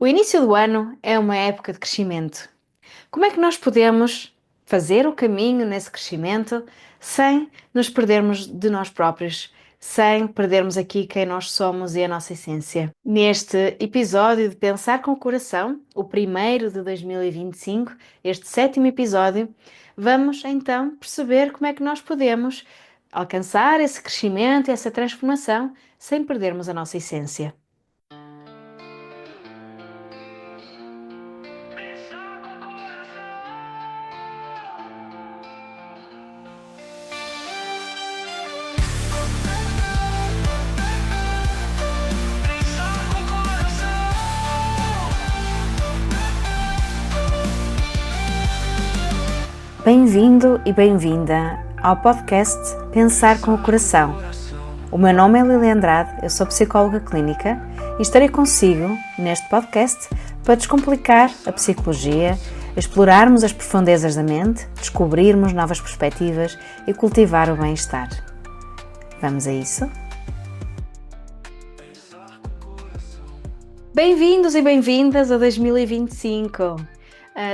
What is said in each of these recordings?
O início do ano é uma época de crescimento. Como é que nós podemos fazer o caminho nesse crescimento sem nos perdermos de nós próprios, sem perdermos aqui quem nós somos e a nossa essência? Neste episódio de Pensar com o Coração, o primeiro de 2025, este sétimo episódio, vamos então perceber como é que nós podemos alcançar esse crescimento, essa transformação, sem perdermos a nossa essência. Bem-vindo e bem-vinda ao podcast Pensar com o Coração. O meu nome é Lili Andrade, eu sou psicóloga clínica e estarei consigo neste podcast para descomplicar a psicologia, explorarmos as profundezas da mente, descobrirmos novas perspectivas e cultivar o bem-estar. Vamos a isso? Bem-vindos e bem-vindas a 2025!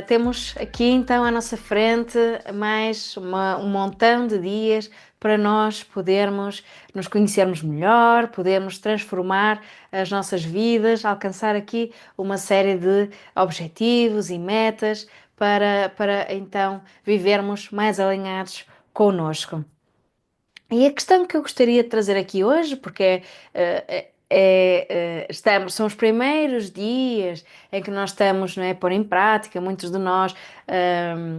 Temos aqui então à nossa frente mais um montão de dias para nós podermos nos conhecermos melhor, podermos transformar as nossas vidas, alcançar aqui uma série de objetivos e metas para então vivermos mais alinhados connosco. E a questão que eu gostaria de trazer aqui hoje, porque são os primeiros dias em que nós estamos, não é, a pôr em prática, muitos de nós,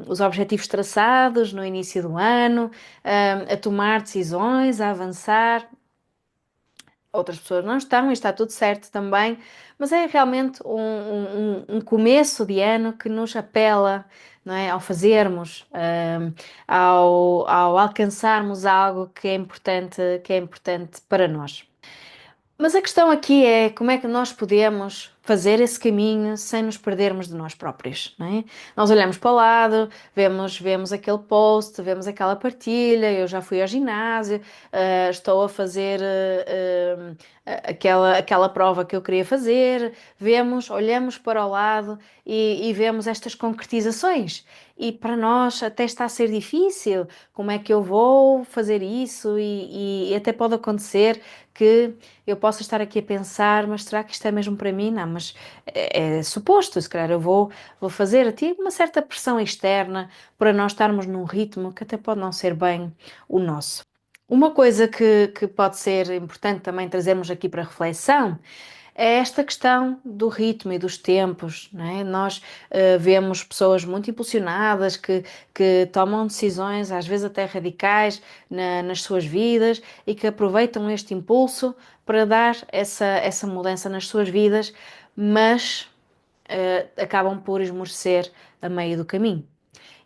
os objetivos traçados no início do ano, a tomar decisões, a avançar. Outras pessoas não estão e está tudo certo também, mas é realmente um começo de ano que nos apela, não é? Ao fazermos, ao alcançarmos algo que é importante para nós. Mas a questão aqui é como é que nós podemos fazer esse caminho sem nos perdermos de nós próprios, não é? Nós olhamos para o lado, vemos aquele post, vemos aquela partilha, eu já fui ao ginásio, estou a fazer aquela prova que eu queria fazer, olhamos para o lado e vemos estas concretizações. E para nós até está a ser difícil, como é que eu vou fazer isso? E até pode acontecer que eu possa estar aqui a pensar, mas será que isto é mesmo para mim? Não, mas é suposto, se calhar eu vou fazer a ti uma certa pressão externa para nós estarmos num ritmo que até pode não ser bem o nosso. Uma coisa que pode ser importante também trazermos aqui para reflexão é esta questão do ritmo e dos tempos, não é? Nós vemos pessoas muito impulsionadas que tomam decisões, às vezes até radicais, nas suas vidas e que aproveitam este impulso para dar essa mudança nas suas vidas, mas acabam por esmorecer a meio do caminho.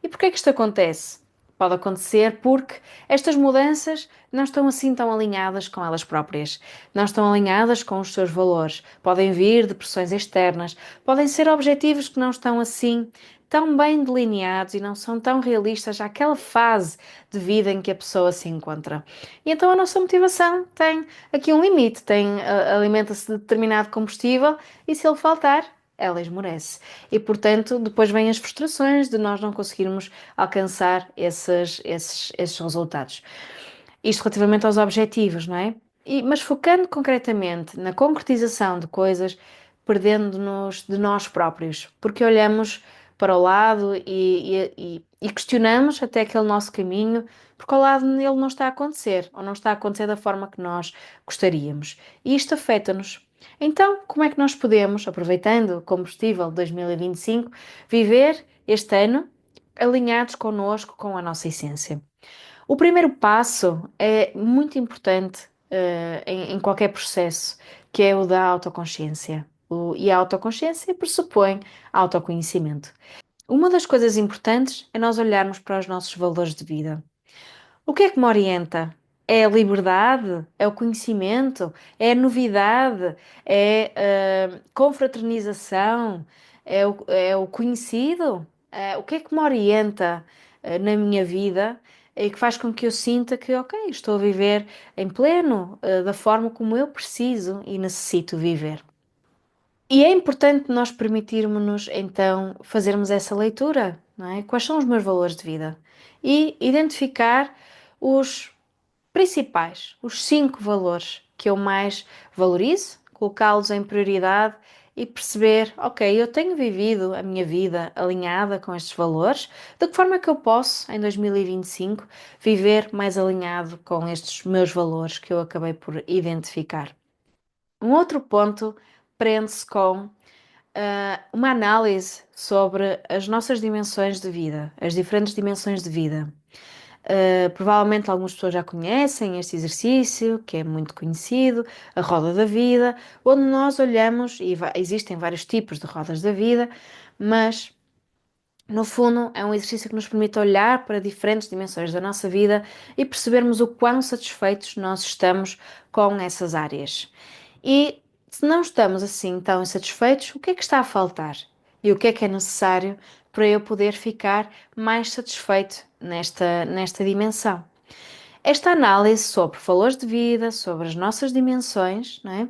E porquê que isto acontece? Pode acontecer porque estas mudanças não estão assim tão alinhadas com elas próprias, não estão alinhadas com os seus valores, podem vir de pressões externas, podem ser objetivos que não estão assim tão bem delineados e não são tão realistas àquela fase de vida em que a pessoa se encontra. E então a nossa motivação tem aqui um limite, alimenta-se de determinado combustível e se ele faltar, ela esmorece. E, portanto, depois vêm as frustrações de nós não conseguirmos alcançar esses resultados. Isto relativamente aos objetivos, não é? Mas focando concretamente na concretização de coisas, perdendo-nos de nós próprios, porque olhamos para o lado e questionamos até aquele nosso caminho, porque ao lado ele não está a acontecer, ou não está a acontecer da forma que nós gostaríamos. E isto afeta-nos. Então, como é que nós podemos, aproveitando o combustível de 2025, viver este ano alinhados connosco, com a nossa essência? O primeiro passo é muito importante em qualquer processo, que é o da autoconsciência. E a autoconsciência pressupõe autoconhecimento. Uma das coisas importantes é nós olharmos para os nossos valores de vida. O que é que me orienta? É a liberdade? É o conhecimento? É a novidade? É a confraternização? É o conhecido? O que é que me orienta na minha vida e que faz com que eu sinta que, ok, estou a viver em pleno da forma como eu preciso e necessito viver? E é importante nós permitirmos-nos então fazermos essa leitura, não é? Quais são os meus valores de vida? E identificar os principais, os 5 valores que eu mais valorizo, colocá-los em prioridade e perceber, ok, eu tenho vivido a minha vida alinhada com estes valores, de que forma é que eu posso, em 2025, viver mais alinhado com estes meus valores que eu acabei por identificar. Um outro ponto prende-se com uma análise sobre as nossas dimensões de vida, as diferentes dimensões de vida. Provavelmente algumas pessoas já conhecem este exercício, que é muito conhecido, a roda da vida, onde nós olhamos, e existem vários tipos de rodas da vida, mas no fundo é um exercício que nos permite olhar para diferentes dimensões da nossa vida e percebermos o quão satisfeitos nós estamos com essas áreas. E se não estamos assim tão insatisfeitos, o que é que está a faltar? E o que é necessário para eu poder ficar mais satisfeito nesta dimensão? Esta análise sobre valores de vida, sobre as nossas dimensões, não é?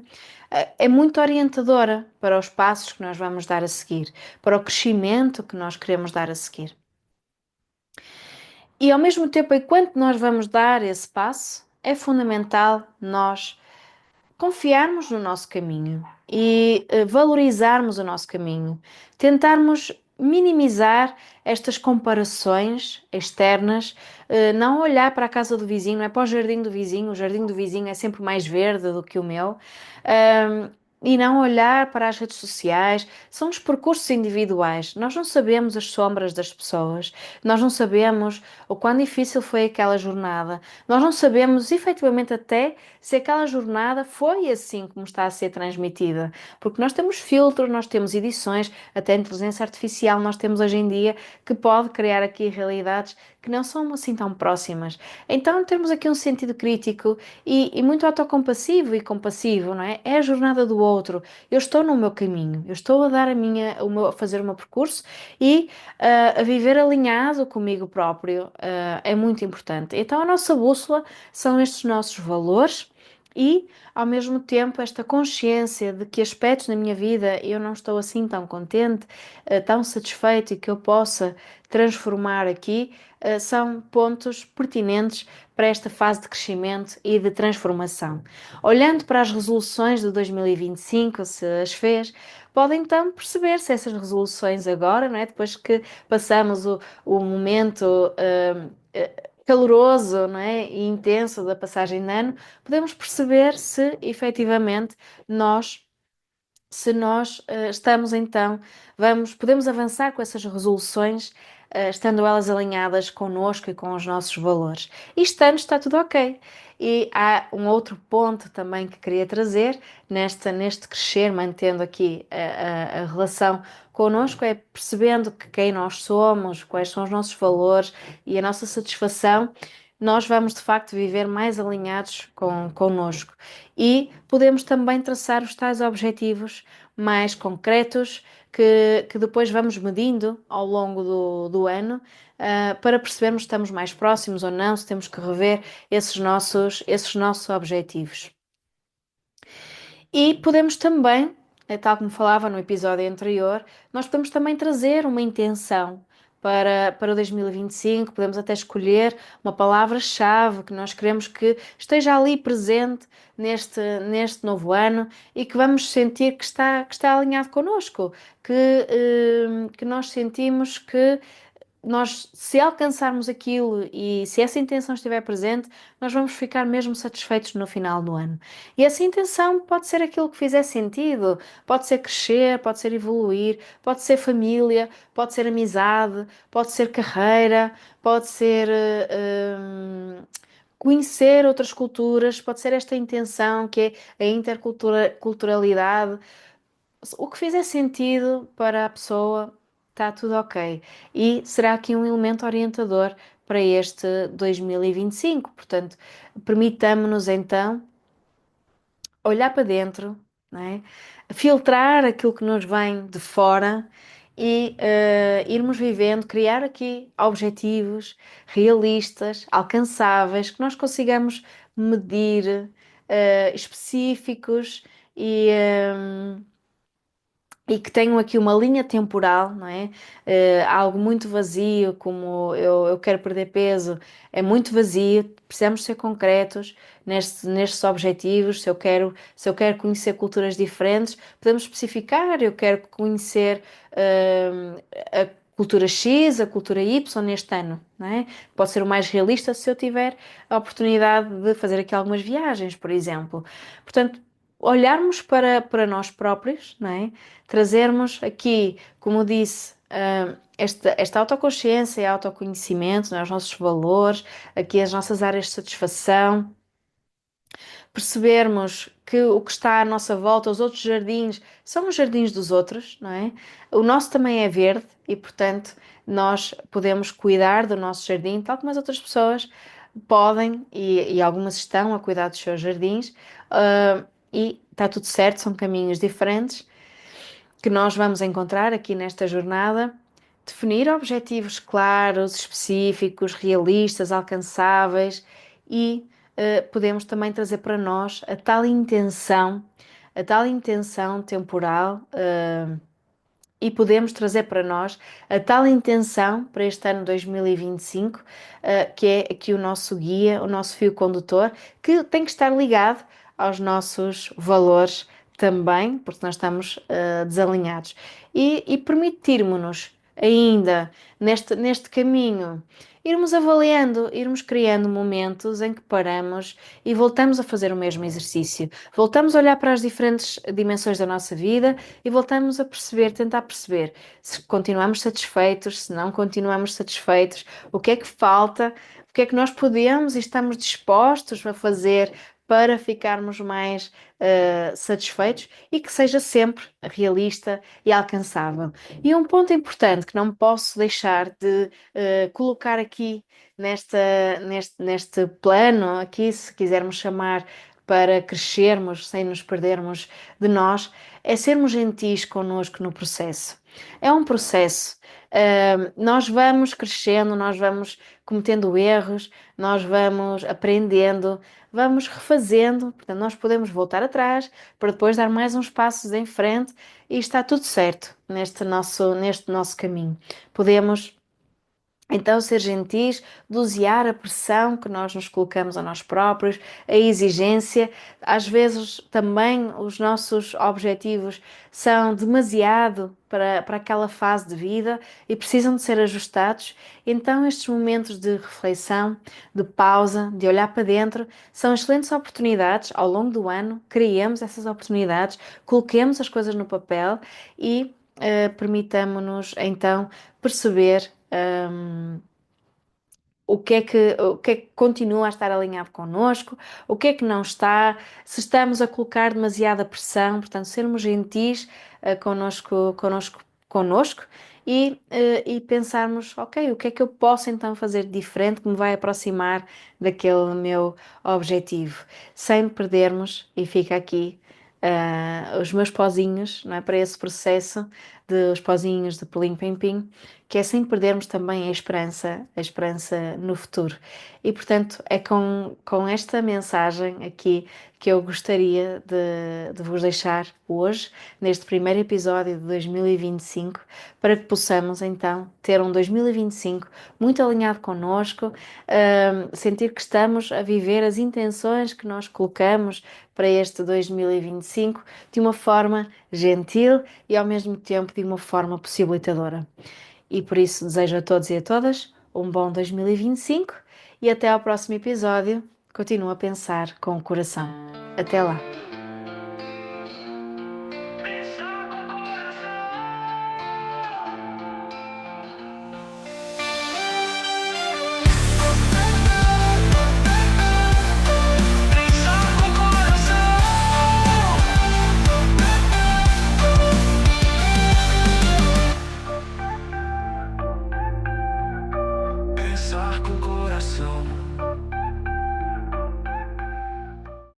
É muito orientadora para os passos que nós vamos dar a seguir, para o crescimento que nós queremos dar a seguir. E ao mesmo tempo, enquanto nós vamos dar esse passo, é fundamental nós confiarmos no nosso caminho e valorizarmos o nosso caminho, tentarmos minimizar estas comparações externas, não olhar para a casa do vizinho, não é para o jardim do vizinho é sempre mais verde do que o meu. E não olhar para as redes sociais, são os percursos individuais. Nós não sabemos as sombras das pessoas, nós não sabemos o quão difícil foi aquela jornada, nós não sabemos efetivamente até se aquela jornada foi assim como está a ser transmitida. Porque nós temos filtros, nós temos edições, até a inteligência artificial nós temos hoje em dia que pode criar aqui realidades que não são assim tão próximas. Então temos aqui um sentido crítico e muito autocompassivo e compassivo, não é? É a jornada do outro. Eu estou no meu caminho, eu estou a dar a fazer o meu percurso e a viver alinhado comigo próprio, é muito importante. Então a nossa bússola são estes nossos valores e, ao mesmo tempo, esta consciência de que aspectos na minha vida eu não estou assim tão contente, tão satisfeito e que eu possa transformar aqui, são pontos pertinentes para esta fase de crescimento e de transformação. Olhando para as resoluções de 2025, se as fez, pode então perceber se essas resoluções agora, não é? Depois que passamos o momento caloroso, não é? E intenso da passagem de ano, podemos perceber se efetivamente nós se nós estamos então, podemos avançar com essas resoluções, estando elas alinhadas connosco e com os nossos valores. E estando, está tudo ok. E há um outro ponto também que queria trazer neste crescer, mantendo aqui a relação connosco, é percebendo que quem nós somos, quais são os nossos valores e a nossa satisfação, nós vamos de facto viver mais alinhados connosco. E podemos também traçar os tais objetivos mais concretos que depois vamos medindo ao longo do ano, para percebermos se estamos mais próximos ou não, se temos que rever esses nossos objetivos. E podemos também, tal como falava no episódio anterior, nós podemos também trazer uma intenção para 2025, podemos até escolher uma palavra-chave que nós queremos que esteja ali presente neste novo ano e que vamos sentir que está alinhado connosco, que nós sentimos que nós, se alcançarmos aquilo e se essa intenção estiver presente, nós vamos ficar mesmo satisfeitos no final do ano. E essa intenção pode ser aquilo que fizer sentido, pode ser crescer, pode ser evoluir, pode ser família, pode ser amizade, pode ser carreira, pode ser conhecer outras culturas, pode ser esta intenção que é a interculturalidade. O que fizer sentido para a pessoa, está tudo ok. E será aqui um elemento orientador para este 2025. Portanto, permitamos-nos então olhar para dentro, não é? Filtrar aquilo que nos vem de fora e irmos vivendo, criar aqui objetivos realistas, alcançáveis, que nós consigamos medir, específicos e e que tenham aqui uma linha temporal, não é? Algo muito vazio, como eu quero perder peso, é muito vazio, precisamos ser concretos nestes objetivos. Se eu quero conhecer culturas diferentes, podemos especificar, eu quero conhecer a cultura X, a cultura Y neste ano, não é? Pode ser o mais realista se eu tiver a oportunidade de fazer aqui algumas viagens, por exemplo. Portanto, olharmos para nós próprios, não é? Trazermos aqui, como disse, esta autoconsciência e autoconhecimento, não é? Os nossos valores, aqui as nossas áreas de satisfação, percebermos que o que está à nossa volta, os outros jardins, são os jardins dos outros, não é? O nosso também é verde e, portanto, nós podemos cuidar do nosso jardim, tal como as outras pessoas podem, e algumas estão a cuidar dos seus jardins, e está tudo certo, são caminhos diferentes que nós vamos encontrar aqui nesta jornada. Definir objetivos claros, específicos, realistas, alcançáveis e podemos também trazer para nós a tal intenção temporal, e podemos trazer para nós a tal intenção para este ano 2025, que é aqui o nosso guia, o nosso fio condutor, que tem que estar ligado aos nossos valores também, porque nós estamos desalinhados. E permitirmos-nos ainda neste caminho irmos avaliando, irmos criando momentos em que paramos e voltamos a fazer o mesmo exercício. Voltamos a olhar para as diferentes dimensões da nossa vida e voltamos a perceber, tentar perceber se continuamos satisfeitos, se não continuamos satisfeitos, o que é que falta, o que é que nós podemos e estamos dispostos a fazer para ficarmos mais satisfeitos e que seja sempre realista e alcançável. E um ponto importante que não posso deixar de colocar aqui neste plano, aqui, se quisermos chamar para crescermos sem nos perdermos de nós, é sermos gentis connosco no processo. É um processo. Nós vamos crescendo, nós vamos cometendo erros, nós vamos aprendendo, vamos refazendo. Portanto, nós podemos voltar atrás para depois dar mais uns passos em frente e está tudo certo neste nosso caminho. Podemos então, ser gentis, dosear a pressão que nós nos colocamos a nós próprios, a exigência. Às vezes, também os nossos objetivos são demasiado para aquela fase de vida e precisam de ser ajustados. Então, estes momentos de reflexão, de pausa, de olhar para dentro, são excelentes oportunidades ao longo do ano. Criemos essas oportunidades, coloquemos as coisas no papel e permitamos-nos então perceber o que é que continua a estar alinhado connosco, o que é que não está, se estamos a colocar demasiada pressão, portanto, sermos gentis connosco e pensarmos, ok, o que é que eu posso então fazer de diferente que me vai aproximar daquele meu objetivo, sem perdermos, e fica aqui os meus pozinhos, não é, para esse processo os pozinhos de Pelim Pim Pim, que é sem perdermos também a esperança no futuro. E portanto é com esta mensagem aqui que eu gostaria de vos deixar hoje, neste primeiro episódio de 2025, para que possamos então ter um 2025 muito alinhado connosco, sentir que estamos a viver as intenções que nós colocamos para este 2025 de uma forma gentil e ao mesmo tempo de uma forma possibilitadora. E por isso desejo a todos e a todas um bom 2025 e até ao próximo episódio. Continua a pensar com o coração. Até lá!